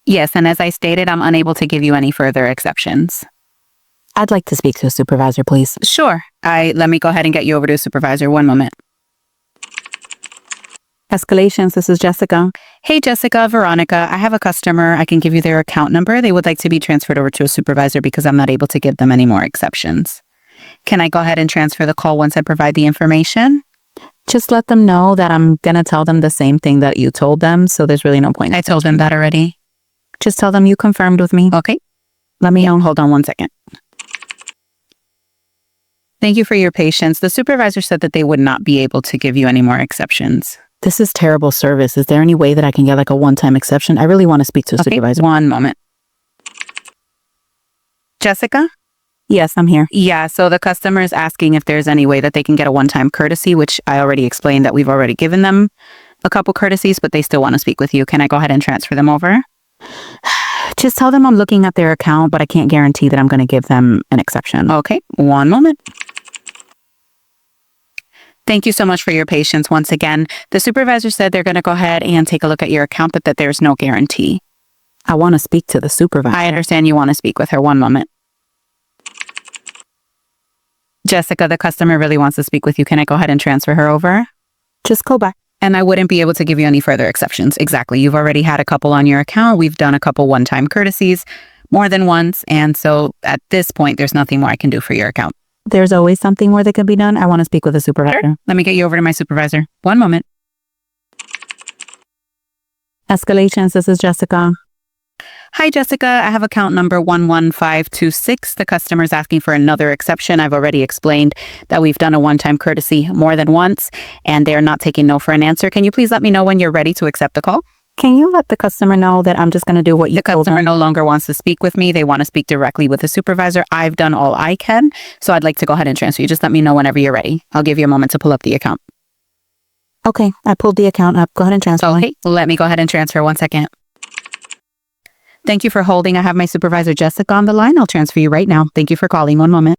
Yes, and as I stated, I'm unable to give you any further exceptions. I'd like to speak to a supervisor, please. Sure. Let me go ahead and get you over to a supervisor. One moment. Escalations, this is Jessica. Hey, Jessica, Veronica, I have a customer. I can give you their account number. They would like to be transferred over to a supervisor because I'm not able to give them any more exceptions. Can I go ahead and transfer the call once I provide the information? Just let them know that I'm going to tell them the same thing that you told them, so there's really no point. I told them that already. Just tell them you confirmed with me. Okay. Let me know. Hold on one second. Thank you for your patience. The supervisor said that they would not be able to give you any more exceptions. This is terrible service. Is there any way that I can get like a one-time exception? I really want to speak to a supervisor. One moment. Jessica? Yes, I'm here. Yeah, so the customer is asking if there's any way that they can get a one-time courtesy, which I already explained that we've already given them a couple courtesies, but they still want to speak with you. Can I go ahead and transfer them over? Just tell them I'm looking at their account, but I can't guarantee that I'm going to give them an exception. Okay, one moment. Thank you so much for your patience once again. The supervisor said they're going to go ahead and take a look at your account, but that there's no guarantee. I want to speak to the supervisor. I understand you want to speak with her. One moment. Jessica, the customer really wants to speak with you. Can I go ahead and transfer her over? Just go back. And I wouldn't be able to give you any further exceptions. Exactly. You've already had a couple on your account. We've done a couple one-time courtesies more than once. And so at this point, there's nothing more I can do for your account. There's always something more that can be done. I want to speak with a supervisor. Sure. Let me get you over to my supervisor. One moment. Escalations, this is Jessica. Hi, Jessica. I have account number 11526. The customer's asking for another exception. I've already explained that we've done a one-time courtesy more than once, and they're not taking no for an answer. Can you please let me know when you're ready to accept the call? Can you let the customer know that I'm just going to do what you told them? The customer no longer wants to speak with me. They want to speak directly with the supervisor. I've done all I can, so I'd like to go ahead and transfer you. Just let me know whenever you're ready. I'll give you a moment to pull up the account. Okay, I pulled the account up. Go ahead and transfer. Okay, let me go ahead and transfer. 1 second. Thank you for holding. I have my supervisor, Jessica, on the line. I'll transfer you right now. Thank you for calling. One moment.